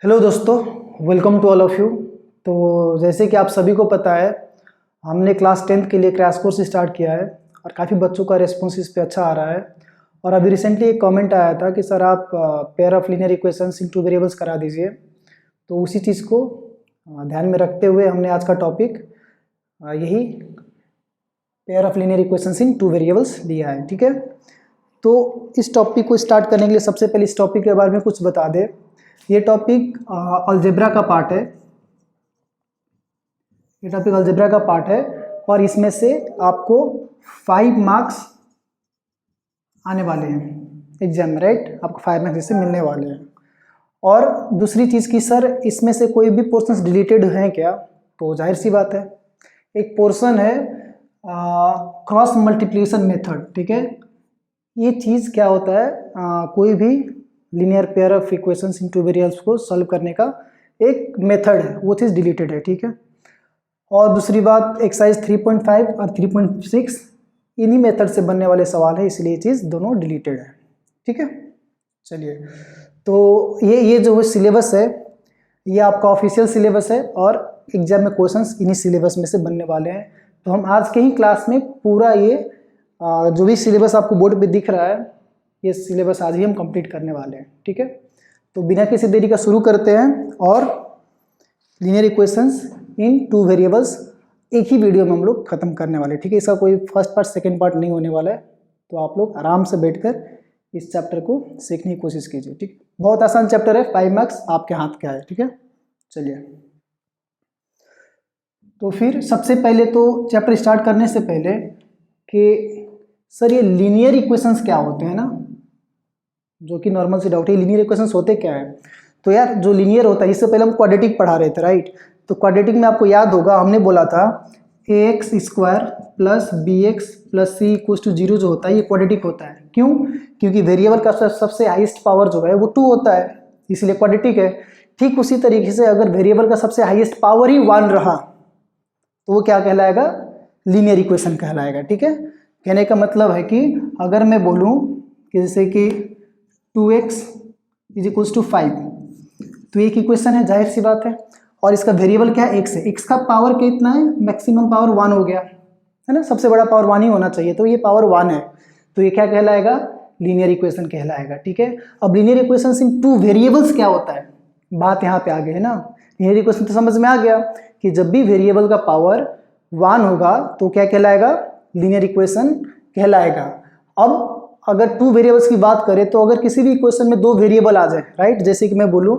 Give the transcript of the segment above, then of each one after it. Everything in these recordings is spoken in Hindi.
हेलो दोस्तों, welcome to all of you. तो जैसे कि आप सभी को पता है, हमने क्लास 10th के लिए क्रैश कोर्स स्टार्ट किया है और काफ़ी बच्चों का रिस्पॉन्स इस पे अच्छा आ रहा है। और अभी रिसेंटली एक कमेंट आया था कि सर आप pair of linear equations in two variables करा दीजिए। तो उसी चीज़ को ध्यान में रखते हुए हमने आज का टॉपिक यही pair of linear equations in two variables लिया है। ठीक है, तो इस टॉपिक को स्टार्ट करने के लिए सबसे पहले इस टॉपिक के बारे में कुछ बता दें। ये टॉपिक अलजेब्रा का पार्ट है। ये टॉपिक अलजेब्रा का पार्ट है और इसमें से आपको 5 मार्क्स आने वाले हैं एग्जाम में, राइट। आपको 5 मार्क्स इससे मिलने वाले हैं। और दूसरी चीज़ की सर इसमें से कोई भी पोर्शंस डिलीटेड हैं क्या? तो जाहिर सी बात है, एक पोर्शन है क्रॉस मल्टीप्लिकेशन मेथड। ठीक है, ये चीज़ क्या होता है, कोई भी linear pair of equations in two variables को सॉल्व करने का एक मेथड है, वो चीज़ डिलीटेड है। ठीक है, और दूसरी बात एक्सरसाइज 3.5 और 3.6 इन्हीं मेथड से बनने वाले सवाल है, इसलिए ये चीज़ दोनों डिलीटेड है। ठीक है, चलिए, तो ये जो सिलेबस है ये आपका ऑफिशियल सिलेबस है और एग्जाम में क्वेश्चंस इन्हीं सिलेबस में से बनने वाले हैं। तो हम आज के ही क्लास में पूरा ये जो भी सिलेबस आपको बोर्ड पे दिख रहा है, ये सिलेबस आज ही हम कंप्लीट करने वाले हैं। ठीक है, तो बिना किसी देरी का शुरू करते हैं और लीनियर इक्वेशंस इन टू वेरिएबल्स एक ही वीडियो में हम लोग खत्म करने वाले हैं। ठीक है, इसका कोई फर्स्ट पार्ट सेकंड पार्ट नहीं होने वाला है, तो आप लोग आराम से बैठकर इस चैप्टर को सीखने की कोशिश कीजिए। ठीक, बहुत आसान चैप्टर है, 5 मार्क्स आपके हाथ के आए। ठीक है, चलिए, तो फिर सबसे पहले तो चैप्टर स्टार्ट करने से पहले कि सर ये लीनियर इक्वेशंस क्या होते हैं ना, जो कि नॉर्मल से डाउट है, लीनियर इक्वेशंस होते क्या है। तो यार जो लीनियर होता है, इससे पहले हम क्वाड्रेटिक पढ़ा रहे थे, राइट। तो क्वाड्रेटिक में आपको याद होगा हमने बोला था ax square plus bx plus c equals to 0 जो होता है ये क्वाड्रेटिक होता है। क्यों? क्योंकि वेरिएबल का सबसे हाईएस्ट पावर जो है वो 2 होता है, इसलिए क्वाड्रेटिक है। ठीक उसी तरीके से अगर वेरिएबल का सबसे हाईएस्ट पावर ही 1 रहा तो वो क्या कहलाएगा? लीनियर इक्वेशन कहलाएगा। ठीक है, कहने का मतलब है कि अगर मैं बोलूं कि जैसे कि 2x इज इक्वल्स टू 5, तो एक इक्वेशन है, जाहिर सी बात है। और इसका वेरिएबल क्या है? x है। x का पावर कितना है? मैक्सिमम पावर 1 हो गया है ना, सबसे बड़ा पावर 1 ही होना चाहिए, तो ये पावर 1 है, तो ये क्या कहलाएगा? लीनियर इक्वेशन कहलाएगा। ठीक है, अब linear equation in two variables क्या होता है, बात यहाँ पे आ गई है ना। लीनियर इक्वेशन तो समझ में आ गया कि जब भी वेरिएबल का पावर 1 होगा तो क्या कहलाएगा? लीनियर इक्वेशन कहलाएगा। अब अगर 2 वेरिएबल्स की बात करें तो अगर किसी भी इक्वेशन में 2 वेरिएबल आ जाए, राइट, जैसे कि मैं बोलूँ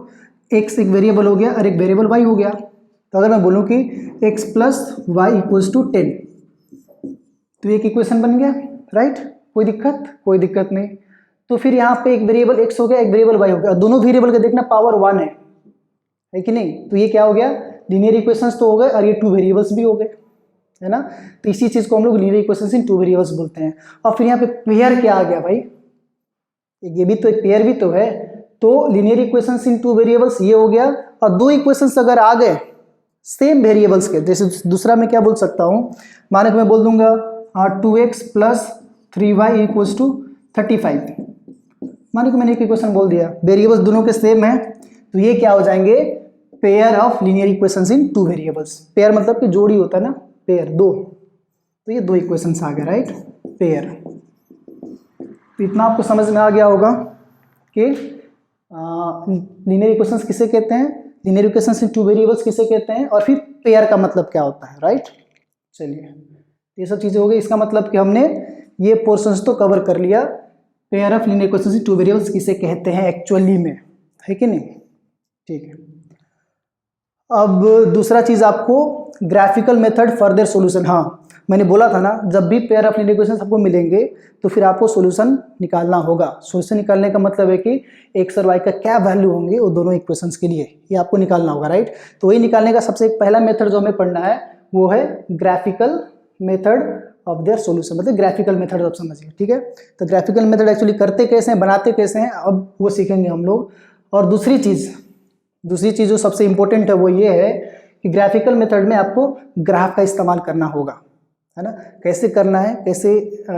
x एक वेरिएबल हो गया और एक वेरिएबल y हो गया, तो अगर मैं बोलूँ कि x plus Y equals to 10, तो एक इक्वेशन बन गया, राइट। कोई दिक्कत? कोई दिक्कत नहीं। तो फिर यहाँ पे एक वेरिएबल x हो गया, एक वेरिएबल y हो गया, दोनों वेरिएबल का देखना पावर 1 है कि नहीं, तो ये क्या हो गया? लीनियर इक्वेशंस तो हो गए और ये 2 वेरिएबल्स भी हो गए, है ना। तो इसी चीज को हम लोग लीनियर इक्वेशंस इन 2 वेरिएबल्स बोलते हैं। और फिर यहाँ पे पेयर क्या आ गया भाई? ये भी तो एक पेयर भी तो है। तो लीनियर इक्वेशंस इन 2 वेरिएबल्स ये हो गया, और 2 इक्वेशंस अगर आ गए सेम वेरिएबल्स के, जैसे दूसरा मैं क्या बोल सकता हूँ, माने कि मैं बोल दूंगा 2x plus 3y equals to 35। माने कि मैंने एक इक्वेशन बोल दिया, वेरिएबल्स दोनों के सेम है, तो ये क्या हो जाएंगे? Pair of linear equations in 2 variables. Pair मतलब कि जोड़ी होता है ना, पेयर 2, तो ये 2 इक्वेशंस आ गए, राइट, पेयर। तो इतना आपको समझ में आ गया होगा कि लीनियर इक्वेशंस किसे कहते हैं, लीनियर इक्वेशंस इन 2 वेरिएबल्स किसे कहते हैं, और फिर पेयर का मतलब क्या होता है, राइट। चलिए, ये सब चीज़ें हो गई। इसका मतलब कि हमने ये पोर्शंस तो कवर कर लिया, pair of linear equations in 2 variables किसे कहते हैं एक्चुअली में, है कि नहीं। ठीक है, अब दूसरा चीज़ आपको ग्राफिकल मेथड फर्दर सॉल्यूशन। हाँ, मैंने बोला था ना, जब भी पेयर ऑफ लीनियर इक्वेशंस आपको मिलेंगे तो फिर आपको सॉल्यूशन निकालना होगा। सॉल्यूशन निकालने का मतलब है कि एक्स और वाई का क्या वैल्यू होंगे वो दोनों इक्वेशंस के लिए, ये आपको निकालना होगा, राइट। तो वही निकालने का सबसे पहला मेथड जो हमें पढ़ना है वो है graphical method of their solution, मतलब ग्राफिकल मेथड आप समझिए। ठीक है, तो ग्राफिकल मेथड एक्चुअली करते कैसे हैं, बनाते कैसे हैं, अब वो सीखेंगे हम लोग। और दूसरी चीज़ जो सबसे इंपॉर्टेंट है वो ये है कि ग्राफिकल मेथड में आपको ग्राफ का इस्तेमाल करना होगा, है ना। कैसे करना है, कैसे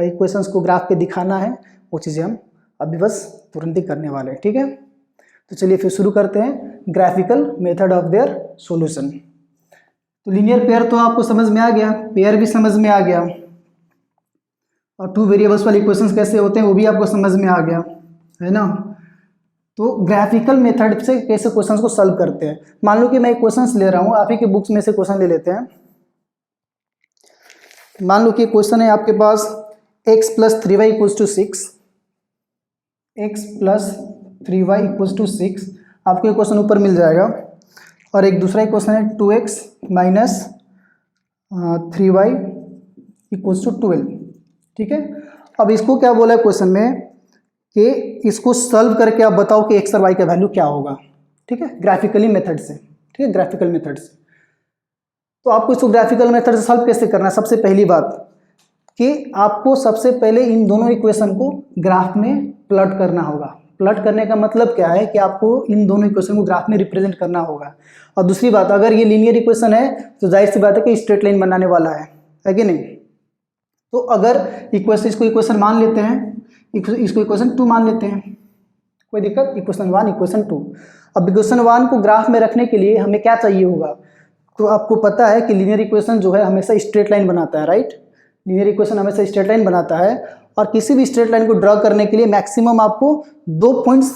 इक्वेशंस को ग्राफ पे दिखाना है, वो चीज़ें हम अभी बस तुरंत ही करने वाले हैं। ठीक है, तो चलिए फिर शुरू करते हैं graphical method of their solution. तो लीनियर पेयर तो आपको समझ में आ गया, पेयर भी समझ में आ गया, और टू वेरिएबल्स वाले इक्वेशंस कैसे होते हैं वो भी आपको समझ में आ गया, है ना। तो ग्राफिकल मेथड से कैसे क्वेश्चंस को सॉल्व करते हैं। मान लो कि मैं क्वेश्चंस ले रहा हूँ, आप ही के बुक्स में से क्वेश्चन ले लेते हैं। मान लो कि क्वेश्चन है आपके पास x + 3y = 6, x + 3y = 6, आपको क्वेश्चन ऊपर मिल जाएगा। और एक दूसरा क्वेश्चन है 2x - 3y = 12, ठीक है। अब इसको क्या बोला है क्वेश्चन में कि इसको सॉल्व करके आप बताओ कि x और y का वैल्यू क्या होगा, ठीक है, ग्राफिकली मेथड से, ठीक है, ग्राफिकल मेथड से। तो आपको इसको ग्राफिकल मेथड से सॉल्व कैसे करना है, सबसे पहली बात कि आपको सबसे पहले इन दोनों इक्वेशन को ग्राफ में प्लॉट करना होगा। प्लॉट करने का मतलब क्या है कि आपको इन दोनों इक्वेशन को ग्राफ में रिप्रेजेंट करना होगा। और दूसरी बात, अगर ये लीनियर इक्वेशन है तो जाहिर सी बात है कि स्ट्रेट लाइन बनाने वाला है कि नहीं। तो अगर इसको इक्वेशन मान लेते हैं, इसको इक्वेशन 2 मान लेते हैं, कोई दिक्कत, इक्वेशन 1 इक्वेशन 2। अब इक्वेशन 1 को ग्राफ में रखने के लिए हमें क्या चाहिए होगा, तो आपको पता है कि लीनियर इक्वेशन जो है हमेशा स्ट्रेट लाइन बनाता है, राइट। लीनियर इक्वेशन हमेशा स्ट्रेट लाइन बनाता है, और किसी भी स्ट्रेट लाइन को ड्रॉ करने के लिए मैक्सिमम आपको 2 पॉइंट्स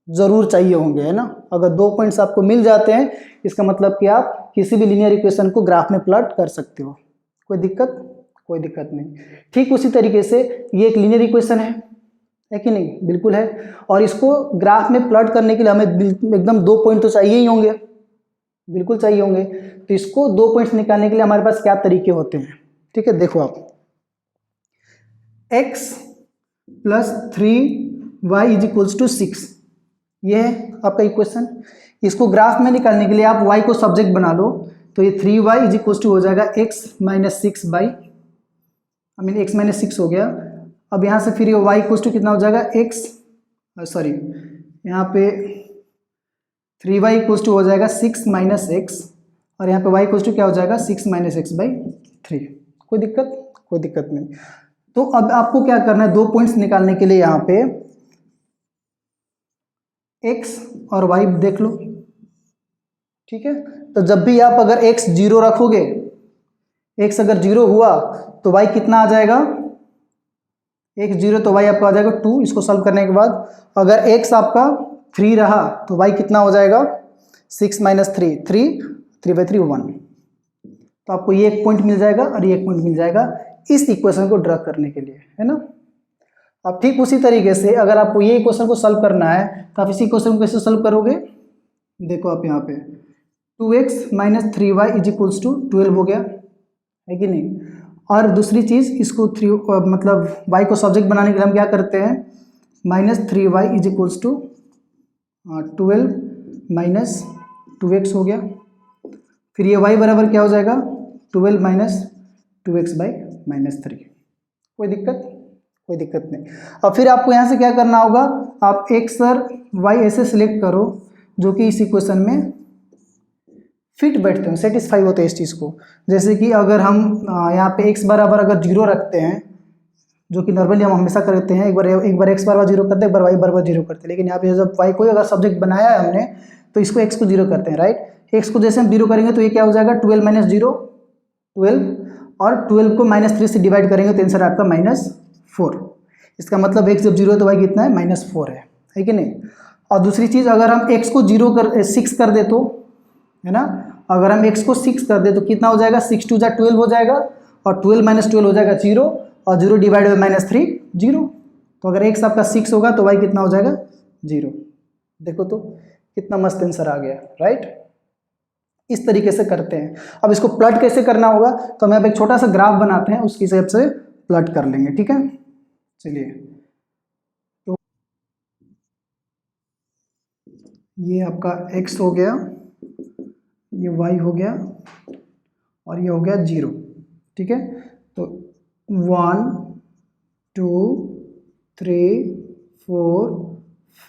जरूर चाहिए होंगे, है ना। अगर 2 पॉइंट्स आपको मिल जाते हैं इसका मतलब कि आप किसी भी लीनियर इक्वेशन को ग्राफ में प्लॉट कर सकते हो, कोई दिक्कत नहीं। ठीक उसी तरीके से ये एक लीनियर इक्वेशन है कि नहीं, बिल्कुल है। और इसको ग्राफ में प्लॉट करने के लिए हमें एकदम 2 पॉइंट तो चाहिए ही होंगे, बिल्कुल चाहिए होंगे। तो इसको 2 पॉइंट्स निकालने के लिए हमारे पास क्या तरीके होते हैं, ठीक है। देखो आप, x + 3y = 6, ये है आपका इक्वेशन। इसको ग्राफ में निकालने के लिए आप y को सब्जेक्ट बना लो, तो ये 3y = हो जाएगा x - 6 x - 6 हो गया। अब यहाँ से फिर ये y = कितना हो जाएगा, यहाँ पे 3y = हो जाएगा 6 - x, और यहाँ पे y = क्या हो जाएगा, 6 - x/3। कोई दिक्कत नहीं। तो अब आपको क्या करना है, 2 पॉइंट्स निकालने के लिए यहाँ पे x और y देख लो, ठीक है। तो जब भी आप अगर x 0 रखोगे, x अगर 0 हुआ तो y कितना आ जाएगा, x 0 तो y आपका आ जाएगा 2। इसको सॉल्व करने के बाद अगर x आपका 3 रहा तो y कितना हो जाएगा, 6 - 3/3 1। तो आपको ये एक पॉइंट मिल जाएगा और ये एक पॉइंट मिल जाएगा इस इक्वेशन को ड्रा करने के लिए, है ना। अब ठीक उसी तरीके से अगर आपको ये इक्वेशन को सॉल्व करना है तो आप इसी इक्वेशन को कैसे सॉल्व करोगे, देखो आप यहाँ पे 2x - 3y = 12 हो गया, है कि नहीं। और दूसरी चीज़, इसको मतलब y को सब्जेक्ट बनाने के लिए हम क्या करते हैं, -3y = 12 - 2x हो गया। फिर ये y बराबर क्या हो जाएगा, 12 - 2x/-3। कोई दिक्कत नहीं। अब फिर आपको यहाँ से क्या करना होगा, आप x और y ऐसे सिलेक्ट करो जो कि इस इक्वेशन में फिट बैठते हैं, सेटिस्फाई होते हैं इस चीज़ को। जैसे कि अगर हम यहाँ पे x बराबर अगर 0 रखते हैं, जो कि नॉर्मली हम हमेशा करते हैं, एक बार x बराबर 0 करते हैं, एक बार y बराबर 0 करते हैं। लेकिन यहाँ पे जब y को अगर सब्जेक्ट बनाया है हमने तो इसको x को 0 करते हैं, राइट। x को जैसे हम 0 करेंगे तो ये क्या हो जाएगा, 12 - 0 12, और 12 को -3 से डिवाइड करेंगे तो आंसर आपका -4। इसका मतलब x जब 0 है तो y कितना है, -4 है कि नहीं। और दूसरी चीज़, अगर हम x को 6 कर दे तो, है ना, अगर हम x को 6 कर दे तो कितना हो जाएगा, 6 × 2 = 12 हो जाएगा, और 12 - 12 हो जाएगा 0, और 0 डिवाइड बाई -3 0। तो अगर x आपका 6 होगा तो y कितना हो जाएगा, 0। देखो तो कितना मस्त आंसर आ गया, राइट। इस तरीके से करते हैं। अब इसको प्लॉट कैसे करना होगा, तो हम यहाँ पे एक छोटा सा ग्राफ बनाते हैं, उसकी हिसाब से प्लॉट कर लेंगे, ठीक है। चलिए, तो ये आपका x हो गया, ये y हो गया, और ये हो गया 0, ठीक है। तो 1 2 3 4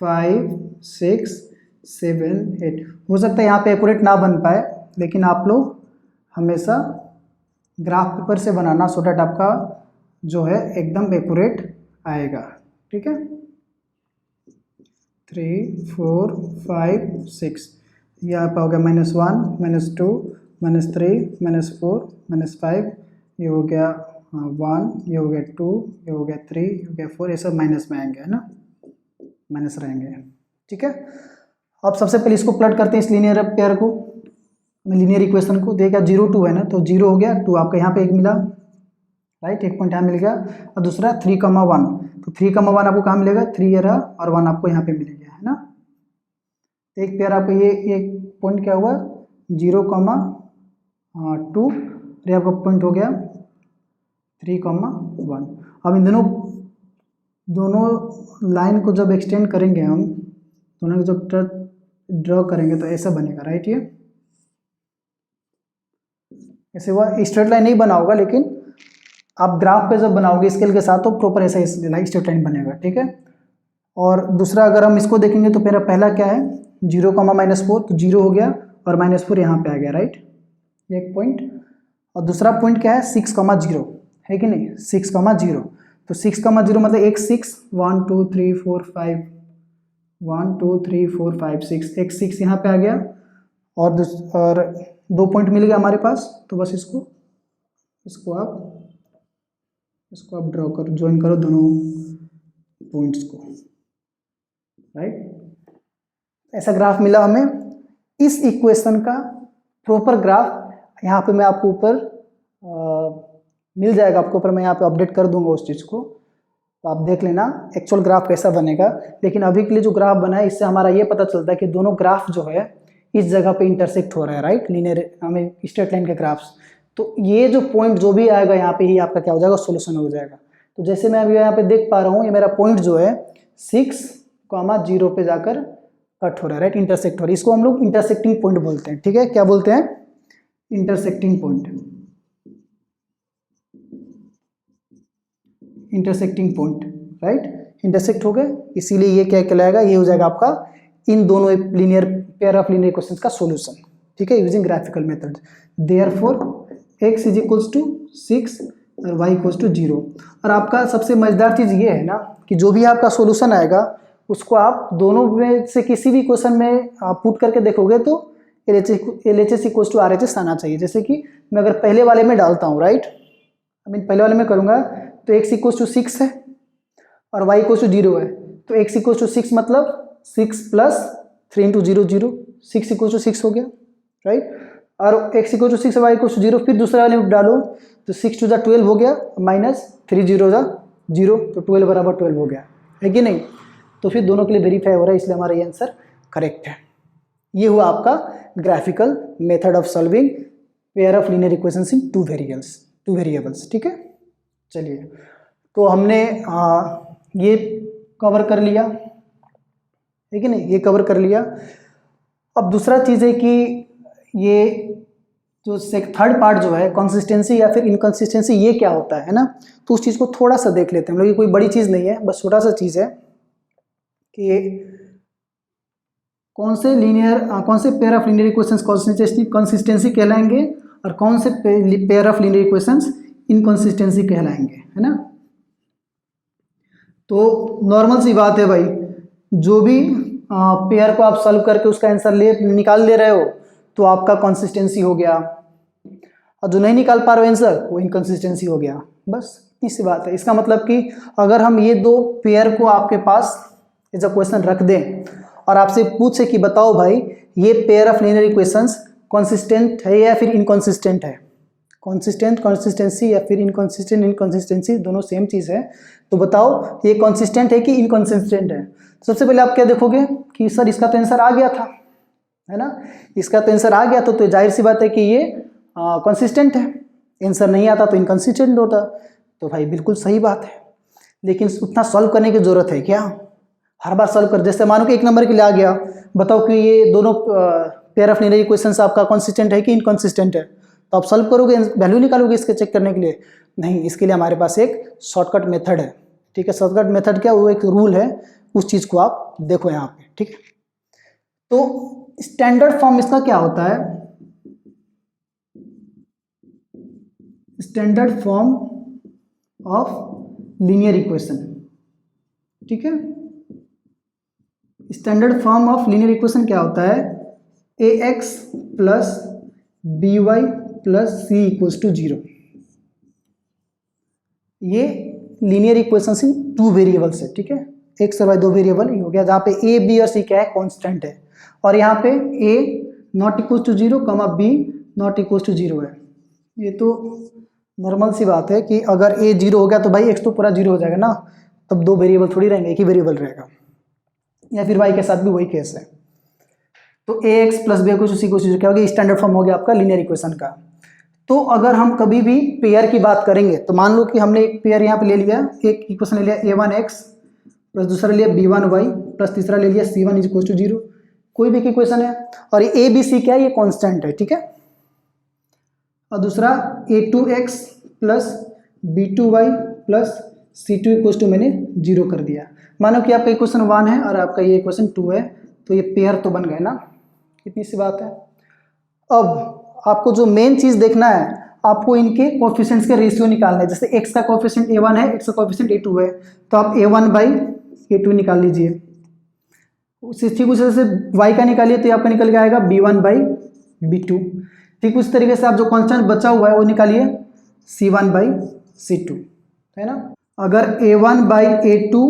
5 6 7 8, हो सकता है यहाँ पे एक्यूरेट ना बन पाए, लेकिन आप लोग हमेशा ग्राफ पेपर से बनाना, सो दैट आपका जो है एकदम एक्यूरेट आएगा, ठीक है। 3 4 5 6, यहाँ पे हो गया -1 -2 -3 -4 -5, ये हो गया 1, ये हो गया 2, ये हो गया 3, ये हो गया 4, ये सब माइनस में आएंगे, है ना, माइनस रहेंगे। ठीक है, अब सबसे पहले इसको प्लॉट करते हैं, इस लीनियर पेयर को, लीनियर इक्वेशन को। देखा 0 2 है ना, तो 0 हो गया, 2 आपका यहाँ पे एक मिला, राइट, एक पॉइंट यहाँ मिल गया, और दूसरा 3,1, तो 3,1 आपको कहाँ मिलेगा, 3 ये रहा और 1 आपको यहाँ पे मिल गया, है ना। एक पेयर आपको ये एक पॉइंट क्या हुआ 0,2, ये आपका पॉइंट हो गया 3,1। अब इन दोनों लाइन को जब एक्सटेंड करेंगे हम, दोनों को जब ड्रॉ करेंगे तो ऐसा बनेगा, राइट, ये ऐसे हुआ। स्ट्रेट लाइन नहीं बना होगा, लेकिन आप ग्राफ पे जब बनाओगे स्केल के साथ तो प्रॉपर ऐसा स्ट्रेट लाइन बनेगा। ठीक है, और दूसरा अगर हम इसको देखेंगे तो मेरा पहला क्या है 0, -4, तो 0 हो गया और -4 यहाँ पे आ गया, राइट, एक पॉइंट। और दूसरा पॉइंट क्या है 6,0 है कि नहीं, 6,0, तो 6,0 मतलब एक 6, 1 2 3 4 5, 1 2 3 4 5 6, एक 6 यहाँ पे आ गया, और 2 पॉइंट मिल गया हमारे पास। तो बस इसको आप ड्रॉ करो, ज्वाइन करो दोनों पॉइंट्स को, राइट, ऐसा ग्राफ मिला हमें। इस इक्वेशन का प्रॉपर ग्राफ यहाँ पे मैं आपको ऊपर मिल जाएगा, आपको ऊपर मैं यहाँ पे अपडेट कर दूंगा उस चीज़ को, तो आप देख लेना एक्चुअल ग्राफ कैसा बनेगा। लेकिन अभी के लिए जो ग्राफ बना है इससे हमारा ये पता चलता है कि दोनों ग्राफ जो है इस जगह पे इंटरसेक्ट हो रहा है, राइट, लीनियर हमें स्ट्रेट लाइन के ग्राफ्स। तो ये जो पॉइंट जो भी आएगा यहाँ पे ही आपका क्या हो जाएगा, सोल्यूशन हो जाएगा। तो जैसे मैं अभी यहाँ पे देख पा रहा हूँ, ये मेरा पॉइंट जो है 6,0 पे जाकर कट हो रहा है, राइट, इंटरसेक्ट हो रहा है। इसको हम लोग इंटरसेक्टिंग पॉइंट बोलते हैं। ठीक है, क्या बोलते हैं, intersecting point, intersecting point, right, intersect हो गए, इसीलिए ये क्या कहलाएगा, ये हो जाएगा आपका इन दोनों linear pair of linear equations का सॉल्यूशन। ठीक है, using graphical method. Therefore x = 6 और y = 0। और आपका सबसे मजेदार चीज़ ये है ना कि जो भी आपका सॉल्यूशन आएगा उसको आप दोनों में से किसी भी क्वेश्चन में आप पुट करके देखोगे तो LHS = RHS आना चाहिए। जैसे कि मैं अगर पहले वाले में डालता हूँ, राइट, पहले वाले में करूँगा तो x = 6 है और y = 0 है, तो x = 6 मतलब 6 + 3 × 0 0, 6 = 6 हो गया, राइट, और x = 6 y = 0, फिर दूसरे वाले में डालो तो 6 × 12 हो गया, -3 0 0, तो 12 = 12 हो गया, है कि नहीं। तो फिर दोनों के लिए वेरीफाई हो रहा है, इसलिए हमारा ये आंसर करेक्ट है। ये हुआ आपका graphical method of solving pair of linear equations in two variables. ठीक है, चलिए, तो हमने ये कवर कर लिया, है कि नहीं, ये कवर कर लिया। अब दूसरा चीज़ है कि ये जो थर्ड पार्ट जो है कंसिस्टेंसी या फिर इनकंसिस्टेंसी, ये क्या होता है ना, तो उस चीज़ को थोड़ा सा देख लेते हैं हम लोग। ये कोई बड़ी चीज़ नहीं है, बस छोटा सा चीज़ है कि कौन से pair of linear equations consistency कहलाएंगे और कौन से pair of linear equations inconsistency कहलाएंगे, है ना। तो नॉर्मल सी बात है भाई, जो भी पेयर को आप सॉल्व करके उसका आंसर निकाल ले रहे हो तो आपका कंसिस्टेंसी हो गया, और जो नहीं निकाल पा रहे हो आंसर वो इनकंसिस्टेंसी हो गया। बस इतनी सी बात है। इसका मतलब कि अगर हम ये दो पेयर को आपके पास एज अ क्वेश्चन रख दें और आपसे पूछे कि बताओ भाई ये pair of linear equations consistent है या फिर इनकंसिस्टेंट है, कंसिस्टेंसी या फिर इनकंसिस्टेंसी दोनों सेम चीज़ है, तो बताओ ये कंसिस्टेंट है कि इनकंसिस्टेंट है। सबसे पहले आप क्या देखोगे कि सर इसका तो आंसर आ गया था, है ना, इसका तो आंसर आ गया तो जाहिर सी बात है कि ये कंसिस्टेंट है, आंसर नहीं आता तो इनकंसिस्टेंट होता। तो भाई बिल्कुल सही बात है, लेकिन उतना सॉल्व करने की जरूरत है क्या, हर बार सॉल्व कर, जैसे मानो कि 1 नंबर के लिए आ गया, बताओ कि ये दोनों पेयर ऑफ लीनियर इक्वेशंस आपका कंसिस्टेंट है कि इनकंसिस्टेंट है, तो आप सॉल्व करोगे, वैल्यू निकालोगे इसके चेक करने के लिए, नहीं, इसके लिए हमारे पास एक शॉर्टकट मेथड है। ठीक है, शॉर्टकट मेथड क्या, वो एक रूल है, उस चीज़ को आप देखो यहाँ पे। ठीक है, तो स्टैंडर्ड फॉर्म इसका क्या होता है, standard form of linear equation. ठीक है, standard form of linear equation क्या होता है, ax plus by plus C equals to 0। ये लीनियर इक्वेशन इन 2 वेरिएबल्स है, ठीक है, एक्स और वाई 2 वेरिएबल हो गया, जहाँ पे a b और c क्या है, कांस्टेंट है, और यहाँ पे a नॉट इक्वल टू 0 कमा b नॉट इक्वल टू 0 है। ये तो नॉर्मल सी बात है कि अगर a 0 हो गया तो भाई x तो पूरा 0 हो जाएगा ना, तब 2 वेरिएबल थोड़ी रहेंगे, एक ही वेरिएबल रहेगा, या फिर y के साथ भी वही केस है। तो ax प्लस b कुछ उसी को क्या हो गया, स्टैंडर्ड फॉर्म हो गया आपका लीनियर इक्वेशन का। तो अगर हम कभी भी पेयर की बात करेंगे तो मान लो कि हमने एक पेयर यहाँ पे ले लिया, एक इक्वेशन ले लिया a1x प्लस दूसरा ले लिया b1y प्लस तीसरा ले लिया c1 इज इक्वल टू 0, कोई भी एक इक्वेशन है, और ये a b c क्या है, ये कांस्टेंट है, ठीक है। और दूसरा a2x plus b2y plus c2 equal to मैंने 0 कर दिया। मानो कि आपका इक्वेशन 1 है और आपका ये इक्वेशन 2 है, तो ये पेयर तो बन गए ना, कितनी सी बात है। अब आपको जो मेन चीज देखना है, आपको इनके कोएफिशिएंट्स के रेशियो निकालना है। जैसे x का कोएफिशिएंट a1 है, x का कोएफिशिएंट a2 है, तो आप a1 बाई a2 निकाल लीजिए। ठीक उसी तरह से y का निकालिए तो आपका निकल के आएगा b1 बाई b2। ठीक उस तरीके से आप जो कांस्टेंट बचा हुआ है वो निकालिए c1 बाई c2, है ना। अगर a1 by a2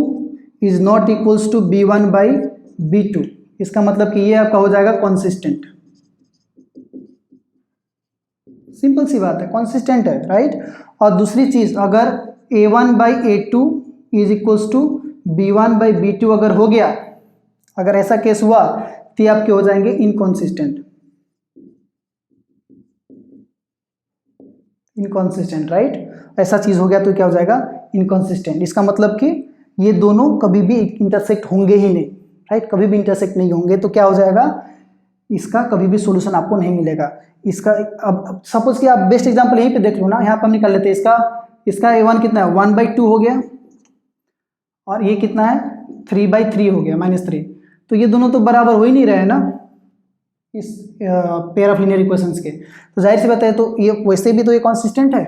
is not equals to b1 by b2, इसका मतलब कि ये आपका हो जाएगा कॉन्सिस्टेंट। सिंपल सी बात है, कॉन्सिस्टेंट है, राइट। और दूसरी चीज, अगर a1 by a2 is equals to b1 by b2 अगर हो गया, अगर ऐसा केस हुआ तो आपके हो जाएंगे इनकॉन्सिस्टेंट, इनकॉन्सिस्टेंट, राइट। ऐसा चीज हो गया तो क्या हो जाएगा, इनकॉन्सिस्टेंट। इसका मतलब कि ये दोनों कभी भी इंटरसेक्ट होंगे ही नहीं, राइट, कभी भी इंटरसेक्ट नहीं होंगे, तो क्या हो जाएगा, इसका कभी भी सॉल्यूशन आपको नहीं मिलेगा। इसका अब सपोज कि आप बेस्ट एग्जांपल यहीं पे देख लो ना, यहाँ पर हम निकाल लेते हैं इसका a1 कितना है, 1/2 हो गया, और ये कितना है 3/3 हो गया, -3। तो ये दोनों तो बराबर हो ही नहीं रहे ना इस पेयर ऑफ लीनियर इक्वेशंस के, तो जाहिर सी बात है, तो ये वैसे भी तो ये कॉन्सिस्टेंट है,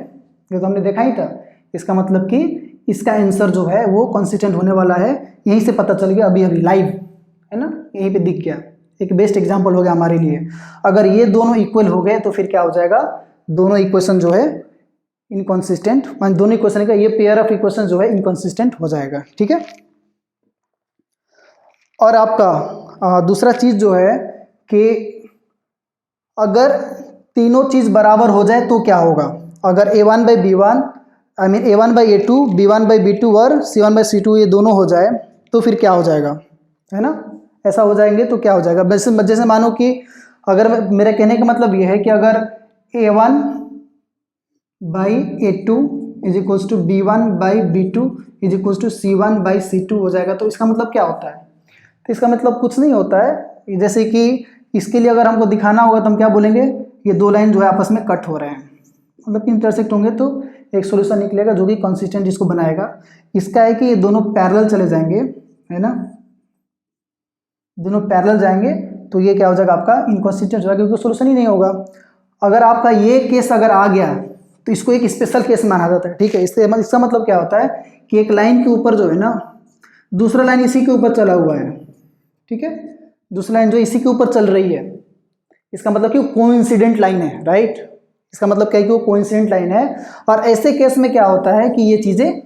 ये तो हमने देखा ही था। इसका मतलब कि इसका आंसर जो है वो कॉन्सिस्टेंट होने वाला है, यहीं से पता चल गया अभी अभी लाइव, है ना, यहीं पे दिख गया। एक बेस्ट एग्जांपल हो गया हमारे लिए। अगर ये दोनों इक्वल हो गए तो फिर क्या हो जाएगा, दोनों इक्वेशन जो है इनकॉन्सिस्टेंट, मान दोनों इक्वेशन का ये पेयर ऑफ इक्वेशन जो है इनकॉन्सिस्टेंट हो जाएगा, ठीक है। और आपका दूसरा चीज जो है कि अगर तीनों चीज बराबर हो जाए तो क्या होगा, अगर a1 by b1 a1 by a2 b1 by b2 और c1 बाई c2 ये दोनों हो जाए तो फिर क्या हो जाएगा, है ना। ऐसा हो जाएंगे तो क्या हो जाएगा, जैसे मानो कि अगर मेरा कहने का मतलब ये है कि अगर a1 by a2 is equals to b1 by b2 is equals to c1 by c2 हो जाएगा, तो इसका मतलब क्या होता है, तो इसका मतलब कुछ नहीं होता है। जैसे कि इसके लिए अगर हमको दिखाना होगा तो हम क्या बोलेंगे, ये दो लाइन जो है आपस में कट हो रहे हैं, मतलब कि इंटरसेक्ट होंगे तो एक सॉल्यूशन निकलेगा जो कि कंसिस्टेंट जिसको बनाएगा। इसका है कि ये दोनों पैरेलल चले जाएंगे, है ना, दोनों पैरेलल जाएंगे तो ये क्या हो जाएगा, आपका इनकंसिस्टेंट हो जाएगा, क्योंकि सॉल्यूशन ही नहीं होगा। अगर आपका ये केस अगर आ गया तो इसको एक स्पेशल केस माना जाता है, ठीक है। इसका मतलब क्या होता है कि एक लाइन के ऊपर जो है ना दूसरा लाइन इसी के ऊपर चला हुआ है, ठीक है, दूसरा लाइन जो इसी के ऊपर चल रही है, इसका मतलब कि वो कोइंसिडेंट लाइन है, राइट। इसका मतलब क्या है कि वो कोइंसिडेंट लाइन है, और ऐसे केस में क्या होता है कि ये चीजें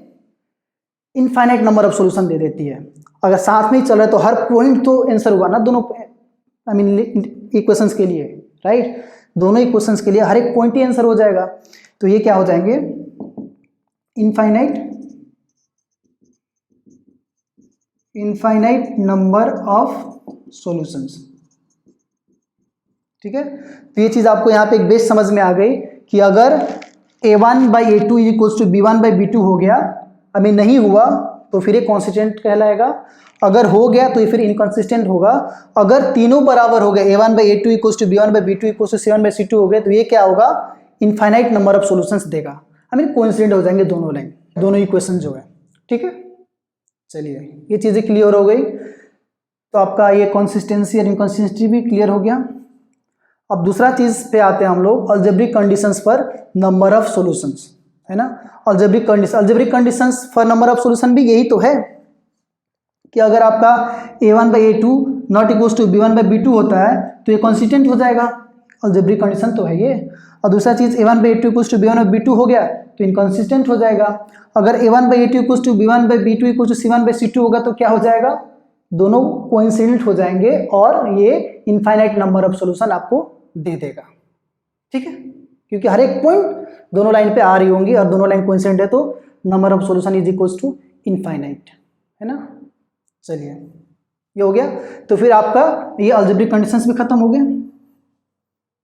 इनफाइनाइट नंबर ऑफ सॉल्यूशन दे देती है। अगर साथ में ही चल रहा है तो हर पॉइंट तो आंसर हुआ ना दोनों इक्वेशंस के लिए, राइट, दोनों इक्वेशंस के लिए हर एक पॉइंट ही आंसर हो जाएगा। तो ये क्या हो जाएंगे, इनफाइनाइट नंबर ऑफ सॉल्यूशंस, ठीक है। तो ये चीज आपको यहाँ पे एक बेस समझ में आ गई कि अगर a1 by a2 equals to b1 by b2 हो गया, अभी नहीं हुआ तो फिर ये कॉन्सिस्टेंट कहलाएगा, अगर हो गया तो ये फिर इनकंसिस्टेंट होगा। अगर तीनों बराबर हो गए a1 by a2 equals to b1 by b2 equals to c1 by c2 हो गए, तो ये क्या होगा, इनफाइनाइट नंबर ऑफ सॉल्यूशंस देगा, कोइंसिडेंट हो जाएंगे दोनों लाइन, दोनों इक्वेशन जो है, ठीक है। चलिए ये चीजें क्लियर हो गई, तो आपका ये कंसिस्टेंसी और इनकंसिस्टेंसी भी क्लियर हो गया। अब दूसरा चीज पे आते हैं हम लोग, algebraic conditions for number of solutions, है ना। Algebraic conditions for number of solution भी यही तो है कि अगर आपका a1/a2 not equals to b1/b2 होता है तो ये कॉन्स्टिटेंट हो जाएगा, अलजेब्रिक कंडीशन तो है ये। और दूसरा चीज़ a1/a2 इक्वल्स टू b1/b2 हो गया तो इनकॉन्सिस्टेंट हो जाएगा। अगर a1/a2 equals to b1/b2 equals to c1/c2 होगा तो क्या हो जाएगा, दोनों कोइंसिडेंट हो जाएंगे और ये इनफाइनाइट नंबर ऑफ सॉल्यूशन आपको दे देगा। ठीक है, क्योंकि हर एक पॉइंट दोनों लाइन पे आ रही होंगी और दोनों लाइन कोइंसिडेंट है तो number of solution is equals to infinite, है ना। चलिए ये हो गया। तो फिर आपका ये अलजेब्रिक कंडीशंस भी खत्म हो गए,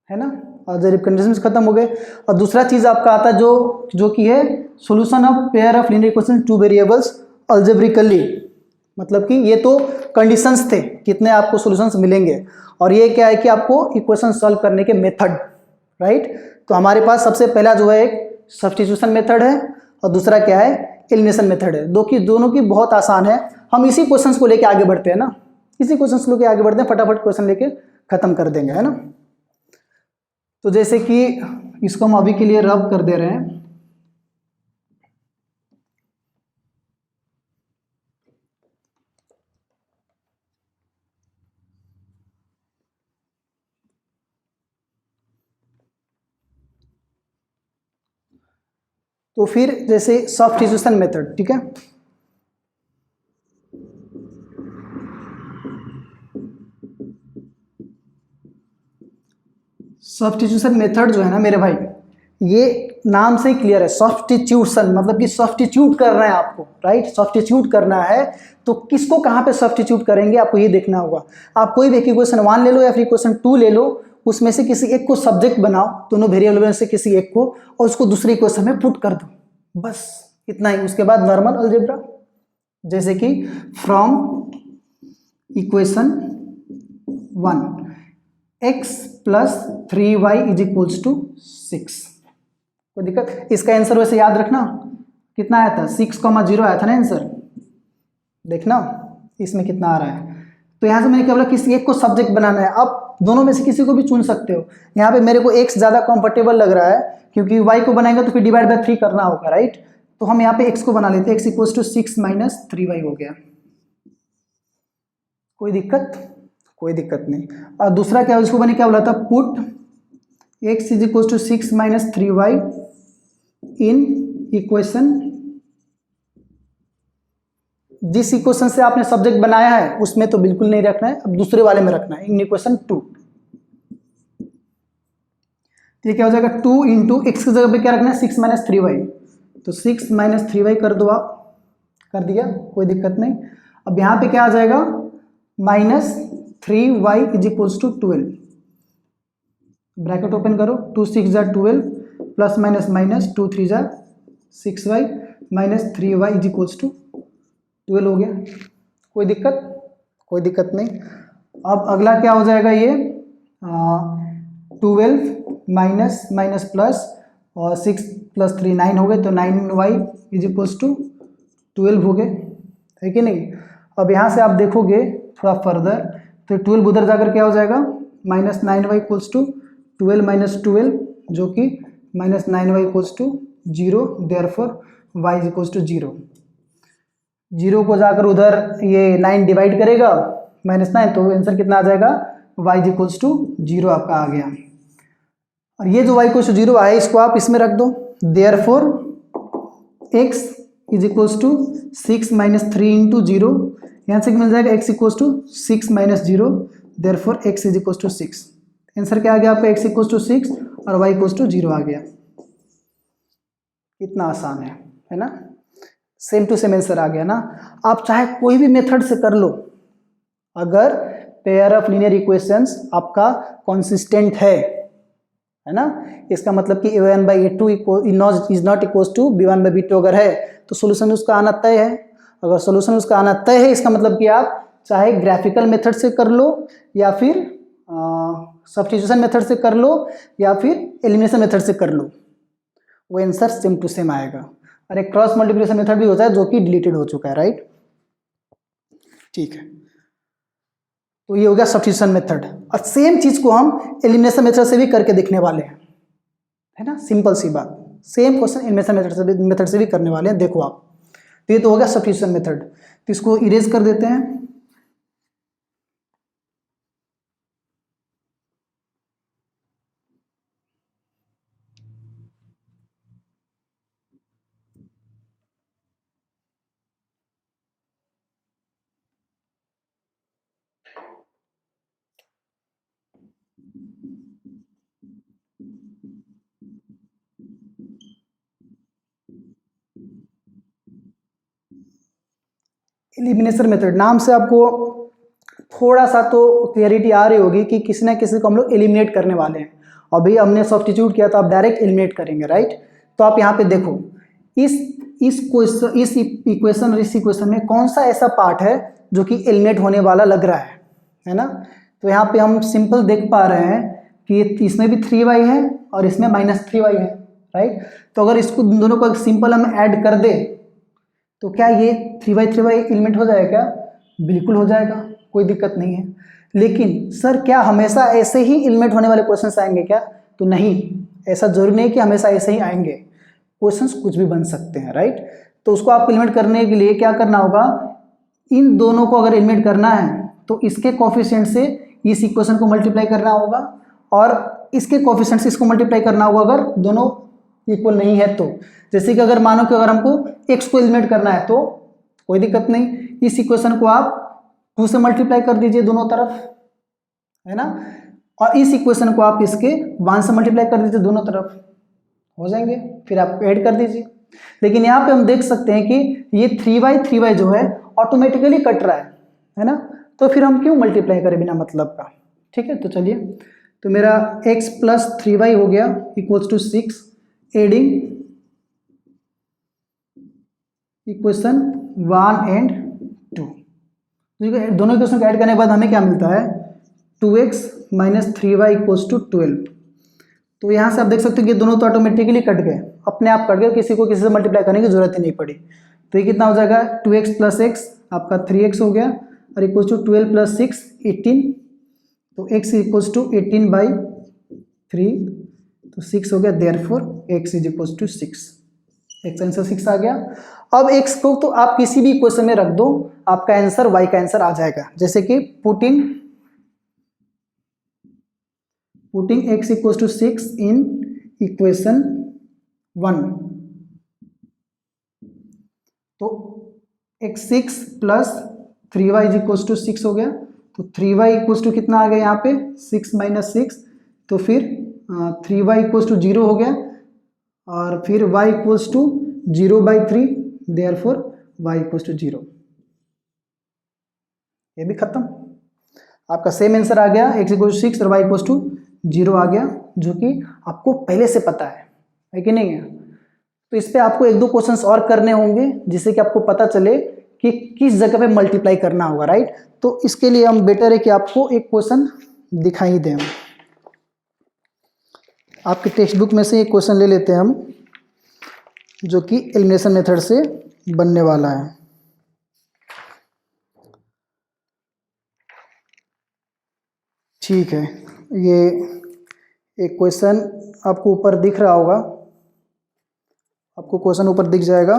है ना, अलजेब्रिक कंडीशंस खत्म हो गए। और दूसरा चीज आपका आता है जो कि है solution of pair of linear equation two variables algebraically. मतलब कि ये तो कंडीशंस थे कितने आपको सॉल्यूशंस मिलेंगे, और ये क्या है कि आपको इक्वेशन सॉल्व करने के मेथड, राइट। तो हमारे पास सबसे पहला जो है एक सब्स्टिट्यूशन मेथड है और दूसरा क्या है, एलिमिनेशन मेथड है। दोनों की बहुत आसान है। हम इसी क्वेश्चंस को लेके आगे बढ़ते हैं ना, इसी क्वेश्चंस को लेके आगे बढ़ते हैं, फटाफट क्वेश्चन लेके खत्म कर देंगे, है ना। तो जैसे कि इसको हम अभी के लिए रब कर दे रहे हैं। तो फिर जैसे सब्स्टिट्यूशन मेथड, ठीक है, सब्स्टिट्यूशन मेथड जो है ना मेरे भाई, ये नाम से ही क्लियर है, सब्स्टिट्यूशन मतलब कि सब्स्टिट्यूट कर रहे हैं आपको, राइट। सब्स्टिट्यूट करना है तो किसको कहाँ पे सब्स्टिट्यूट करेंगे आपको ये देखना होगा। आप कोई भी इक्वेशन 1 ले लो या फिर इक्वेशन 2 ले लो, उसमें से किसी एक को सब्जेक्ट बनाओ, दोनों वेरिएबल में से किसी एक को, और उसको दूसरे इक्वेशन में पुट कर दो, बस इतना ही। उसके बाद नॉर्मल अलजेब्रा, जैसे कि फ्रॉम इक्वेशन 1 x + 3y = 6। कोई दिक्कत? इसका आंसर वैसे याद रखना कितना आया था, 6,0 आया था ना आंसर, देखना इसमें कितना आ रहा है। तो यहाँ से मैंने क्या बोला, किसी एक को सब्जेक्ट बनाना है। आप दोनों में से किसी को भी चुन सकते हो। यहाँ पे मेरे को x ज़्यादा कंफर्टेबल लग रहा है क्योंकि y को बनाएंगे तो फिर डिवाइड बाय 3 करना होगा, राइट। तो हम यहाँ पे x को बना लेते हैं, x = 6 - 3y हो गया। कोई दिक्कत? कोई दिक्कत नहीं। और दूसरा क्या, उसको मैंने क्या बोला था, put x = 6 - 3y in equation, जिस इक्वेशन से आपने सब्जेक्ट बनाया है उसमें तो बिल्कुल नहीं रखना है, अब दूसरे वाले में रखना है, इन इक्वेशन 2। ये क्या हो जाएगा, 2 × x की जगह पे क्या रखना है, 6 - 3y। तो 6 - 3y कर दो आप, कर दिया, कोई दिक्कत नहीं। अब यहाँ पे क्या आ जाएगा, -3y = 12। ब्रैकेट ओपन करो, 2 × 6 = 12 ± -2 × 3 = 6y -3y = 12 हो गया। कोई दिक्कत? कोई दिक्कत नहीं। अब अगला क्या हो जाएगा, ये 12 माइनस प्लस और 6 + 3 9 हो गए, तो 9y = 12 हो गए, है कि नहीं। अब यहाँ से आप देखोगे थोड़ा फर्दर, तो 12 उधर जाकर क्या हो जाएगा, -9y = 12 - 12 जो कि -9y = 0, देयरफॉर y = 0। 0 को जाकर उधर ये 9 डिवाइड करेगा -9, तो आंसर कितना आ जाएगा, y = 0 आपका आ गया। और ये जो y = 0 आया इसको आप इसमें रख दो, देयरफॉर x = 6 - 3 × 0, यहाँ से मिल जाएगा x = 6 - 0, देयरफॉर x = 6। आंसर क्या आ गया आपका, x = 6 और y = 0 आ गया। कितना आसान है ना, सेम टू सेम आंसर आ गया ना। आप चाहे कोई भी मेथड से कर लो, अगर पेयर ऑफ लीनियर इक्वेशंस आपका कंसिस्टेंट है ना, इसका मतलब कि a1/a2 is not equals to b1/b2 अगर है तो सोल्यूशन उसका आना तय है। अगर सोल्यूशन उसका आना तय है, इसका मतलब कि आप चाहे ग्राफिकल मेथड से कर लो या फिर सब्स्टिट्यूशन मेथड से कर लो या फिर एलिमिनेशन मेथड से कर लो, वो आंसर सेम टू सेम आएगा। और एक क्रॉस मल्टीप्लिकेशन मेथड भी होता है जो कि डिलीटेड हो चुका है, राइट। ठीक है, तो ये हो गया सब्स्टिट्यूशन मेथड। और सेम चीज को हम एलिमिनेशन मेथड से भी करके दिखने वाले हैं, है ना, सिंपल सी बात। सेम क्वेश्चन एलिमिनेशन मेथड से भी करने वाले हैं, देखो आप। तो ये तो हो गया सब्स्टिट्यूशन मेथड। तो इसको इरेज कर देते हैं। एलिमिनेशन मेथड नाम से आपको थोड़ा सा तो क्लियरिटी आ रही होगी कि किसी ना किसी को हम लोग एलिमिनेट करने वाले हैं। अभी हमने सब्स्टिट्यूट किया तो आप डायरेक्ट एलिमिनेट करेंगे, राइट। तो आप यहाँ पे देखो इस इक्वेशन में कौन सा ऐसा पार्ट है जो कि एलिमिनेट होने वाला लग रहा है ना। तो यहाँ पे हम सिंपल देख पा रहे हैं कि इसमें भी 3y है और इसमें -3y है, राइट। तो अगर इसको दोनों को सिंपल हम ऐड कर दे तो क्या ये 3y एलिमिनेट हो जाएगा क्या? बिल्कुल हो जाएगा, कोई दिक्कत नहीं है। लेकिन सर क्या हमेशा ऐसे ही एलिमिनेट होने वाले क्वेश्चंस आएंगे क्या? तो नहीं, ऐसा जरूरी नहीं कि हमेशा ऐसे ही आएंगे, क्वेश्चंस कुछ भी बन सकते हैं, राइट। तो उसको आप एलिमिनेट करने के लिए क्या करना होगा, इन दोनों को अगर एलिमिनेट करना है तो इसके कोफिशिएंट से इस इक्वेशन को मल्टीप्लाई करना होगा और इसके कोफिशिएंट से इसको मल्टीप्लाई करना होगा अगर दोनों इक्वल नहीं है तो। जैसे कि अगर मानो कि अगर हमको x को एलिमिनेट करना है तो कोई दिक्कत नहीं, इस इक्वेशन को आप 2 से मल्टीप्लाई कर दीजिए दोनों तरफ, है ना, और इस इक्वेशन को आप इसके 1 से मल्टीप्लाई कर दीजिए दोनों तरफ, हो जाएंगे, फिर आप ऐड कर दीजिए। लेकिन यहाँ पे हम देख सकते हैं कि ये 3y जो है ऑटोमेटिकली कट रहा है ना, तो फिर हम क्यों मल्टीप्लाई करें बिना मतलब का। ठीक है, तो चलिए, तो मेरा x + 3y हो गया = 6, एडिंग इक्वेशन 1 and 2। दोनों इक्वेशन को ऐड करने के बाद हमें क्या मिलता है, 2x - 3y = 12। तो यहाँ से आप देख सकते हो कि दोनों तो ऑटोमेटिकली कट गए, अपने आप कट गए, किसी को किसी से मल्टीप्लाई करने की जरूरत ही नहीं पड़ी। तो ये कितना हो जाएगा, 2x + x आपका 3x हो गया और = 12 + 6 18। तो x = 18/3, तो 6 हो गया, देयरफॉर x = 6, x आंसर 6 आ गया। अब x को तो आप किसी भी इक्वेशन में रख दो, आपका आंसर y का आंसर आ जाएगा। जैसे कि पुटिंग x = 6 इन इक्वेशन 1, तो x 6 + 3y = 6 हो गया। तो 3y = कितना आ गया यहाँ पे, 6 - 6, तो फिर 3y = 0 हो गया और फिर y = 0/3, देयरफॉर y = 0। ये भी खत्म, आपका सेम आंसर आ गया, x = 6 और y = 0 आ गया, जो कि आपको पहले से पता है कि नहीं है। तो इस पे आपको 1-2 क्वेश्चंस और करने होंगे जिससे कि आपको पता चले कि किस जगह पे मल्टीप्लाई करना होगा, राइट। तो इसके लिए हम बेटर है कि आपको एक क्वेश्चन दिखाई दें। आपके टेक्स्ट बुक में से एक क्वेश्चन ले लेते हैं हम, जो कि एलिमिनेशन मेथड से बनने वाला है। ठीक है, ये एक क्वेश्चन आपको ऊपर दिख रहा होगा, आपको क्वेश्चन ऊपर दिख जाएगा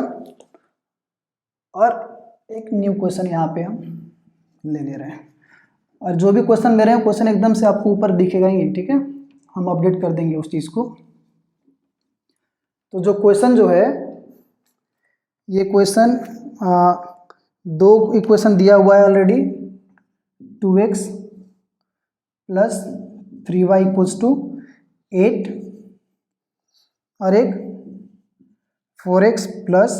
और एक न्यू क्वेश्चन यहाँ पे हम ले रहे हैं, और जो भी क्वेश्चन ले रहे हैं क्वेश्चन एकदम से आपको ऊपर दिखेगा ही, ठीक है, हम अपडेट कर देंगे उस चीज़ को। तो जो क्वेश्चन जो है, ये क्वेश्चन 2 इक्वेशन दिया हुआ है ऑलरेडी, 2x + 3y = 8 और एक 4x +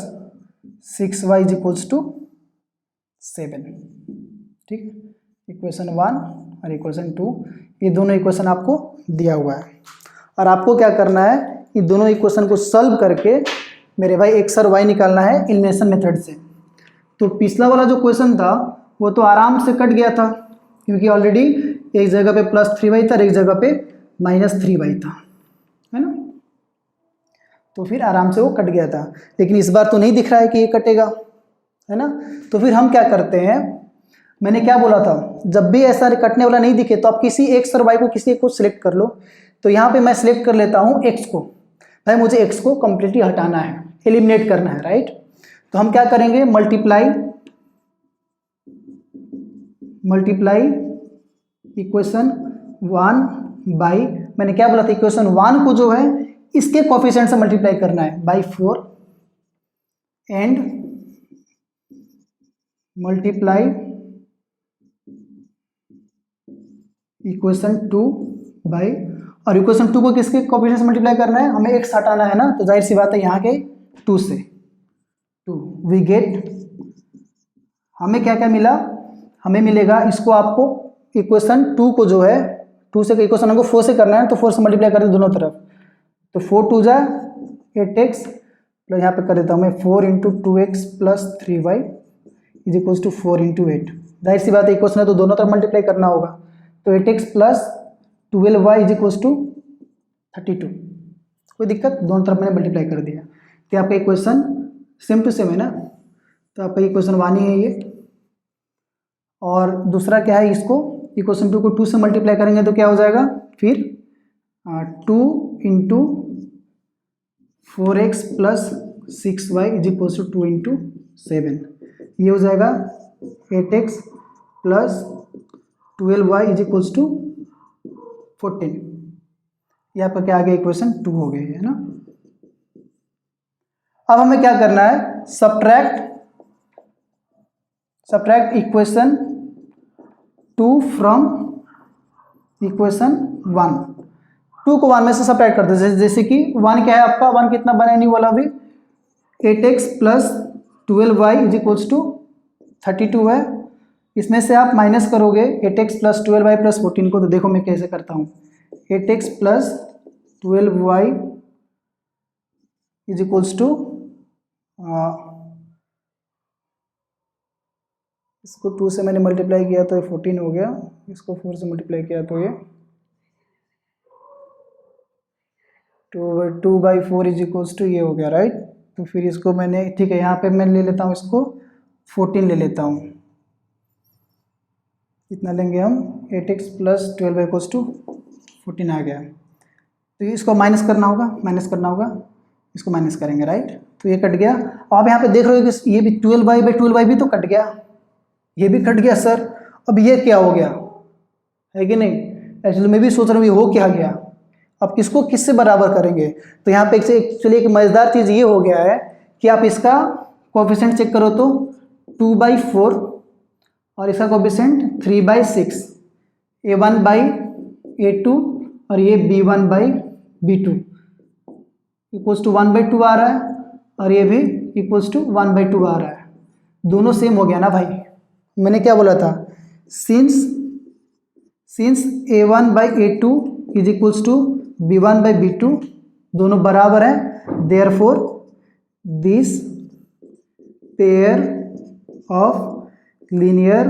6y = 7। ठीक, इक्वेशन 1 और इक्वेशन 2, ये दोनों इक्वेशन आपको दिया हुआ है और आपको क्या करना है, ये दोनों इक्वेशन को सॉल्व करके मेरे भाई x और y निकालना है एलिमिनेशन मेथड से। तो पिछला वाला जो क्वेश्चन था वो तो आराम से कट गया था, क्योंकि ऑलरेडी एक जगह पे +3y था और एक जगह पे -3y था, है ना, तो फिर आराम से वो कट गया था। लेकिन इस बार तो नहीं दिख रहा है कि ये कटेगा, है ना। तो फिर हम क्या करते हैं, मैंने क्या बोला था, जब भी ऐसा कटने वाला नहीं दिखे तो आप किसी x और y को किसी एक को सिलेक्ट कर लो। तो यहाँ पे मैं सिलेक्ट कर लेता हूँ x को, भाई मुझे x को कंप्लीटली हटाना है, एलिमिनेट करना है, राइट। तो हम क्या करेंगे, मल्टीप्लाई मल्टीप्लाई इक्वेशन 1 बाई, मैंने क्या बोला था, इक्वेशन 1 को जो है इसके कोफिशिएंट से मल्टीप्लाई करना है by 4 and multiply equation 2 by, और इक्वेशन 2 को किसके कोफिशिएंट से मल्टीप्लाई करना है, हमें x हटाना है ना, तो जाहिर सी बात है यहाँ के 2 से 2 वी गेट, हमें क्या क्या मिला, हमें मिलेगा, इसको आपको इक्वेशन 2 को जो है 2 से इक्वेशन हमको 4 से करना है, तो 4 से मल्टीप्लाई कर दे दोनों तरफ, तो 4 2 जा 8x प्लस यहाँ पे कर देता हूँ मैं 4 into 2x plus 3y is equals to 4 into 8, जाहिर सी बात है इक्वेशन है तो दोनों तरफ मल्टीप्लाई करना होगा, तो 8x plus 12y is equals to 32, कोई दिक्कत, दोनों तरफ मैंने मल्टीप्लाई कर दिया, तो आपका इक्वेशन सेम टू सेम है ना, तो आपका इक्वेशन 1 ही है ये, और दूसरा क्या है, इसको इक्वेशन 2 को 2 से मल्टीप्लाई करेंगे तो क्या हो जाएगा, फिर 2 into 4x plus 6y is equals to 2 into 7, ये हो जाएगा 8x plus 12y is equals to 14, ये आपका क्या आ गया, इक्वेशन 2 हो गई है ना। अब हमें क्या करना है, सब्ट्रैक्ट इक्वेशन 2 फ्रॉम इक्वेशन 1, 2 को 1 में से सब्ट्रैक्ट करते हैं, जैसे कि 1 क्या है आपका, 1 कितना बना नहीं वाला अभी, 8x plus 12y is equals to 32 है, इसमें से आप माइनस करोगे 8x प्लस 12y प्लस 14 को, तो देखो मैं कैसे करता हूँ, 8x plus 12y is equals to, इसको 2 से मैंने मल्टीप्लाई किया तो ये 14 हो गया, इसको 4 से मल्टीप्लाई किया तो ये 2 बाई 4 इज इक्वल्स टू ये हो गया, राइट। तो फिर इसको मैंने, ठीक है, यहाँ पे मैं ले लेता हूँ, इसको 14 ले लेता हूँ, कितना लेंगे हम, 8x प्लस 12 इक्वल्स टू 14 आ गया, तो इसको माइनस करना होगा, इसको माइनस करेंगे, राइट, तो ये कट गया, अब यहाँ पे देख रहे हो कि ये भी 12y भी तो कट गया, ये भी कट गया सर, अब ये क्या हो गया है कि नहीं, एक्चुअली मैं भी सोच रहा हूँ ये हो क्या गया, अब किसको किससे बराबर करेंगे, तो यहाँ पे एक्चुअली एक मज़ेदार चीज़ ये हो गया है कि आप इसका कोफिशिएंट चेक करो तो 2/4 और इसका कोफिशिएंट 3/6, A1/A2 और ये B1/B2 इक्वल्स टू 1/2 आ रहा है, और ये भी इक्वल्स टू 1/2 आ रहा है, दोनों सेम हो गया ना भाई, मैंने क्या बोला था, since A1/A2 is equals to B1/B2 दोनों बराबर हैं, therefore this pair of linear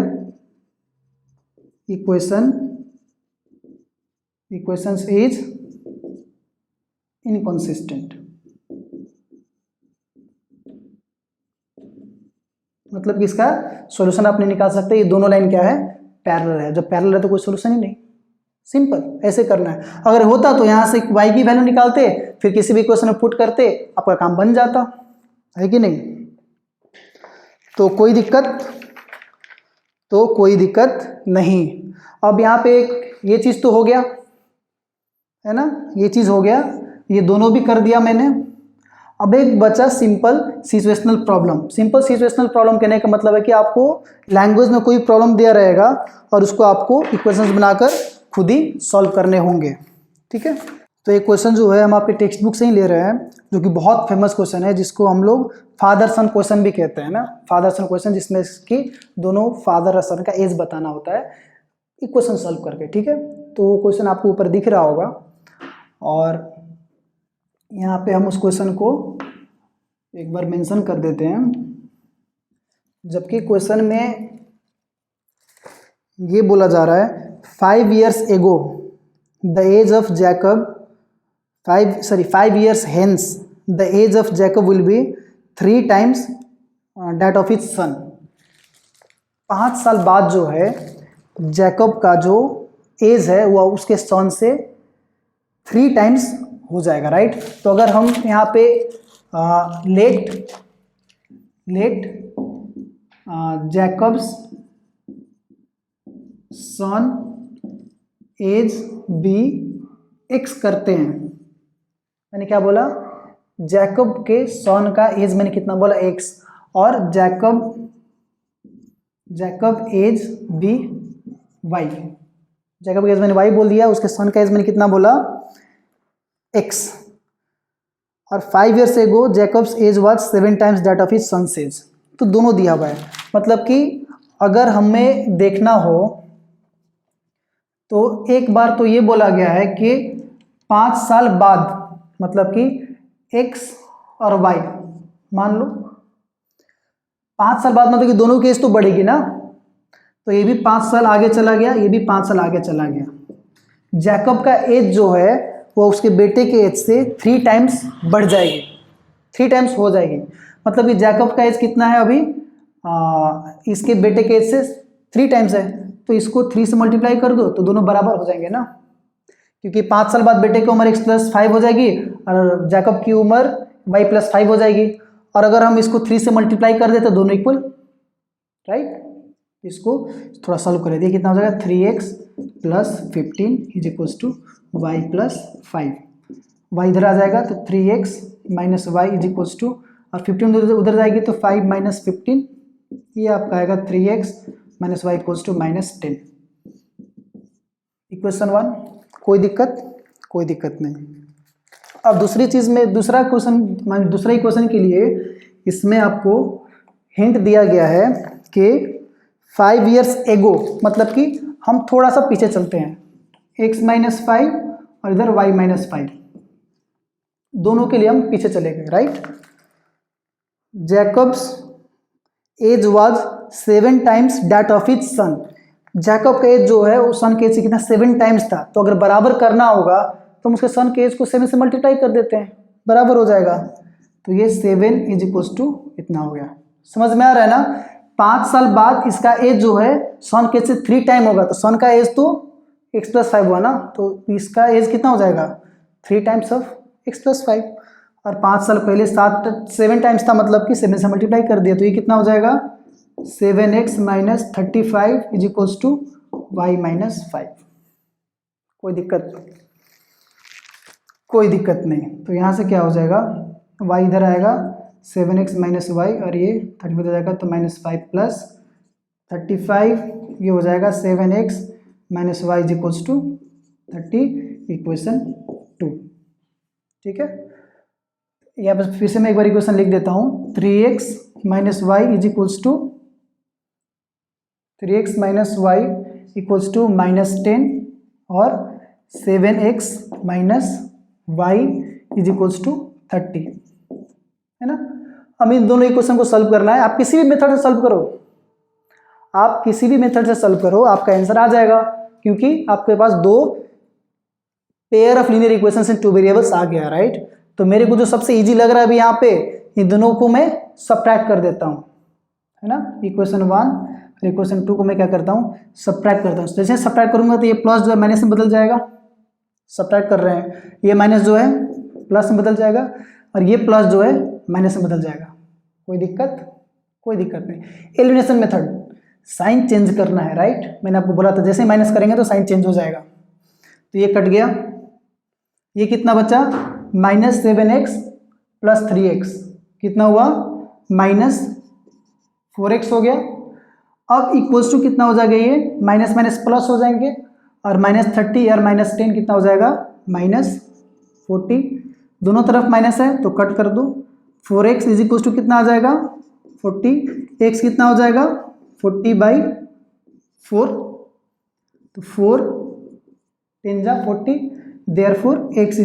equations is inconsistent, मतलब कि इसका सॉल्यूशन आप नहीं निकाल सकते, ये दोनों लाइन क्या है, पैरेलल है, जब पैरेलल है तो कोई सॉल्यूशन ही नहीं, सिंपल ऐसे करना है, अगर होता तो यहाँ से y की वैल्यू निकालते, फिर किसी भी इक्वेशन में पुट करते, आपका काम बन जाता है कि नहीं, तो कोई दिक्कत नहीं। अब यहाँ पे ये चीज़ तो हो गया है ना, ये चीज़ हो गया, ये दोनों भी कर दिया मैंने, अब एक बचा simple situational problem. Simple situational problem कहने का मतलब है कि आपको लैंग्वेज में कोई प्रॉब्लम दिया रहेगा और उसको आपको इक्वेशंस बनाकर खुद ही सॉल्व करने होंगे, ठीक है। तो एक क्वेश्चन जो है हम आपके टेक्स्ट बुक से ही ले रहे हैं, जो कि बहुत फेमस क्वेश्चन है, जिसको हम लोग फादर सन क्वेश्चन भी कहते हैं ना, फादर सन क्वेश्चन, जिसमें कि दोनों फादर और सन का एज बताना होता है इक्वेशन सॉल्व करके, ठीक है। तो वो क्वेश्चन आपको ऊपर दिख रहा होगा, और यहाँ पे हम उस क्वेश्चन को एक बार मेंशन कर देते हैं, जबकि क्वेश्चन में ये बोला जा रहा है 5 years ago the age of Jacob 5 years hence the age of Jacob will be 3 times that of his son। 5 साल बाद जो है जैकब का जो एज है वो उसके सन से 3 टाइम्स हो जाएगा, राइट। तो अगर हम यहाँ पे लेट जैकब्स सन एज बी एक्स करते हैं, मैंने क्या बोला, जैकब के सन का एज मैंने कितना बोला एक्स, और Jacob age be Y, Jacob का एज मैंने वाई बोल दिया, उसके सन का एज मैंने कितना बोला एक्स, और 5 years ago Jacob's age was 7 times that of his son's age. तो दोनों दिया हुआ है, मतलब कि अगर हमें देखना हो तो एक बार तो ये बोला गया है कि 5 साल बाद, मतलब कि x और y मान लो 5 साल बाद, मतलब कि दोनों की एज तो बढ़ेगी ना, तो ये भी 5 साल आगे चला गया, ये भी 5 साल आगे चला गया। जैकब का एज जो है वो उसके बेटे के एज से 3 times बढ़ जाएगी, 3 times हो जाएगी, मतलब कि जैकब का एज कितना है अभी, इसके बेटे के एज से 3 times है, तो इसको 3 से मल्टीप्लाई कर दो तो दोनों बराबर हो जाएंगे ना, क्योंकि 5 साल बाद बेटे की उम्र x+5 हो जाएगी और जैकब की उम्र y+5 हो जाएगी, और अगर हम इसको 3 से मल्टीप्लाई कर दे तो दोनों इक्वल, राइट। इसको थोड़ा सॉल्व कर दिए, कितना हो जाएगा 3x + 15 = y+5, y इधर आ जाएगा तो 3x - y और 15 उधर जाएगी तो 5 - 15, ये आपका आएगा 3x - y = -10। इक्वेशन 1, कोई दिक्कत नहीं। अब दूसरी चीज़ में दूसरा इक्वेशन के लिए इसमें आपको हिंट दिया गया है कि 5 years एगो, मतलब कि हम थोड़ा सा पीछे चलते हैं, x - 5 और इधर y - 5, दोनों के लिए हम पीछे चले गए, right. Jacob's age was 7 times that of his son, Jacob का एज जो है वो सन के एज से कितना 7 times था, तो अगर बराबर करना होगा तो हम उसके सन के एज को 7 से मल्टीप्लाई कर देते हैं, बराबर हो जाएगा, तो ये 7 = इतना हो गया। समझ में आ रहा है ना, 5 साल बाद इसका एज जो है सन के एज से 3 times होगा, तो सन का एज तो x+5 हुआ ना, तो इसका एज कितना हो जाएगा 3 times ऑफ x+5, और 5 साल पहले 7 times था, मतलब कि 7 से मल्टीप्लाई कर दिया, तो ये कितना हो जाएगा 7x - 35 = y-5। कोई दिक्कत नहीं, तो यहाँ से क्या हो जाएगा, y इधर आएगा 7x - y और ये 35 हो जाएगा, तो -5 + 35, ये हो जाएगा 7x - y = 30, इक्वेशन 2, ठीक है। यहाँ पर फिर से मैं एक बार इक्वेशन लिख देता हूँ, 3x - y = -10 और 7x - y = 30, है ना। हम इन दोनों इक्वेशन को सॉल्व करना है, आप किसी भी मेथड से सॉल्व करो, आपका आंसर आ जाएगा, क्योंकि आपके पास 2 pair of linear equations in 2 variables आ गया, राइट। तो मेरे को जो सबसे इजी लग रहा है अभी यहाँ पे, इन दोनों को मैं सब्ट्रैक्ट कर देता हूँ, है ना। इक्वेशन 1 और इक्वेशन 2 को मैं क्या करता हूँ, सब्ट्रैक्ट करता हूँ। जैसे सब्ट्रैक्ट करूंगा तो ये प्लस जो है माइनस में बदल जाएगा, सब्ट्रैक्ट कर रहे हैं, ये माइनस जो है प्लस में बदल जाएगा और ये प्लस जो है माइनस में बदल जाएगा। कोई दिक्कत नहीं। एलिमिनेशन मेथड, साइन चेंज करना है, राइट। मैंने आपको बोला था जैसे माइनस करेंगे तो साइन चेंज हो जाएगा, तो ये कट गया, ये कितना बचा -7x + 3x, कितना हुआ -4x हो गया। अब इक्वल्स टू कितना हो जाएगा, ये माइनस माइनस प्लस हो जाएंगे और -30 और -10 कितना हो जाएगा -40, दोनों तरफ माइनस है तो कट कर दो। 4x = कितना आ जाएगा 40, x कितना हो जाएगा 40/4, तो 4 10 जा 40, देयरफॉर x =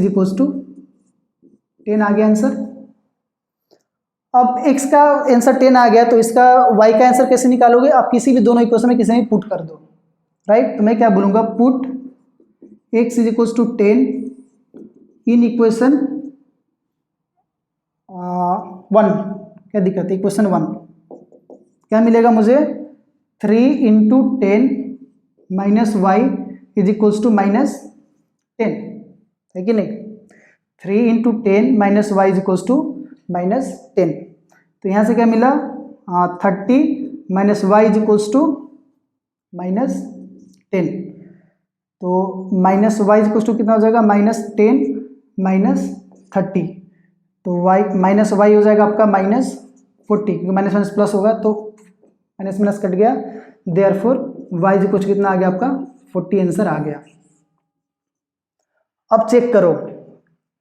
10 आ गया आंसर। अब x का आंसर 10 आ गया तो इसका y का आंसर कैसे निकालोगे, आप किसी भी दोनों इक्वेशन में किसी में पुट कर दो, राइट। तो मैं क्या बोलूँगा, पुट x = 10 इन इक्वेशन 1, क्या दिक्कत है, इक्वेशन 1 क्या मिलेगा मुझे 3 × 10 - y = -10, है कि नहीं। 3 × 10 - y = -10, तो यहाँ से क्या मिला 30 - y = 10, तो माइनस वाई इक्वल टू कितना हो जाएगा, -10 -30, तो वाई माइनस वाई हो जाएगा आपका -40, क्योंकि माइनस माइनस प्लस होगा तो माइनस माइनस कट गया, देयरफॉर वाई इक्वल टू कितना आ गया आपका 40 आंसर आ गया। अब चेक करो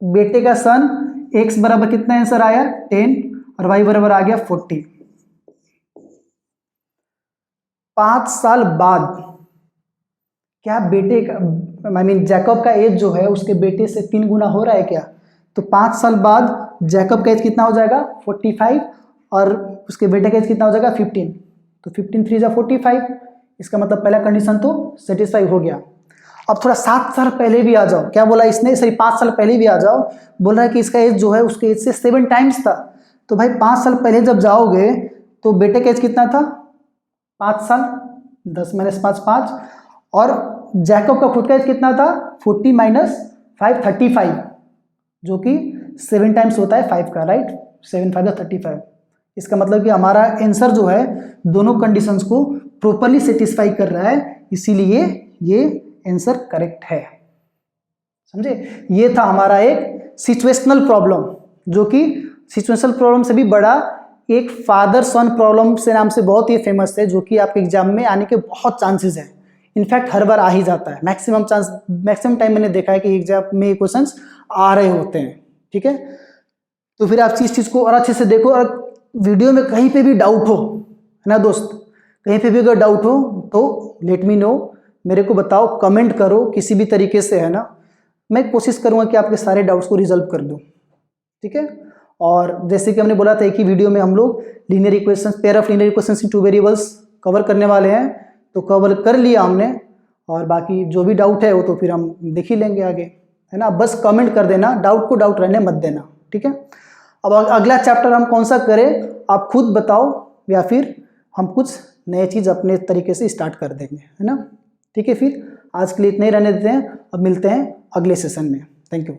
बेटे का सन x बराबर कितना आंसर आया 10 और y बराबर आ गया 40। 5 साल बाद क्या बेटे का जैकब का एज जो है उसके बेटे से 3 गुना हो रहा है क्या? तो 5 साल बाद जैकब का एज कितना हो जाएगा 45 और उसके बेटे का एज कितना हो जाएगा 15, तो 15 3 जा 45, इसका मतलब पहला कंडीशन तो सेटिस्फाई हो गया। अब थोड़ा 7 साल पहले भी आ जाओ, क्या बोला इसने, सॉरी 5 साल पहले भी आ जाओ, बोल रहा है कि इसका एज जो है उसके एज से 7 टाइम्स था। तो भाई 5 साल पहले जब जाओगे तो बेटे का एज कितना था 5 साल, 10 - 5 5, और जैकब का खुद का एज कितना था 40 - 5 35, जो कि 7 टाइम्स होता है 5 का, राइट, 7 5 35। इसका मतलब कि हमारा आंसर जो है दोनों कंडीशंस को प्रॉपरली सेटिस्फाई कर रहा है, इसीलिए ये आंसर करेक्ट है। समझे, ये था हमारा एक सिचुएशनल प्रॉब्लम, जो कि सिचुएशनल प्रॉब्लम से भी बड़ा एक फादर सन प्रॉब्लम से नाम से बहुत ही फेमस है, जो कि आपके एग्जाम में आने के बहुत चांसेस हैं। इनफैक्ट हर बार आ ही जाता है, मैक्सिमम टाइम मैंने देखा है कि एग्जाम में क्वेश्चंस आ रहे होते हैं। ठीक है, तो फिर आप इस चीज को और अच्छे से देखो, और वीडियो में कहीं पे भी डाउट हो, है ना दोस्त, कहीं पे भी अगर डाउट हो तो लेट मी नो, मेरे को बताओ, कमेंट करो किसी भी तरीके से, है ना, मैं कोशिश करूंगा कि आपके सारे डाउट्स को रिजॉल्व कर दूं। ठीक है, और जैसे कि हमने बोला था एक ही वीडियो में हम लोग linear equations, pair of linear equations in 2 variables cover करने वाले हैं, तो कवर कर लिया हमने, और बाकी जो भी डाउट है वो तो फिर हम देख ही लेंगे आगे, है ना। बस कमेंट कर देना, डाउट को डाउट रहने मत देना। ठीक है, अब अगला चैप्टर हम कौन सा करें आप खुद बताओ, या फिर हम कुछ नए चीज़ अपने तरीके से स्टार्ट कर देंगे, है ना। ठीक है, फिर आज के लिए इतना ही रहने देते हैं, अब मिलते हैं अगले सेशन में। Thank you.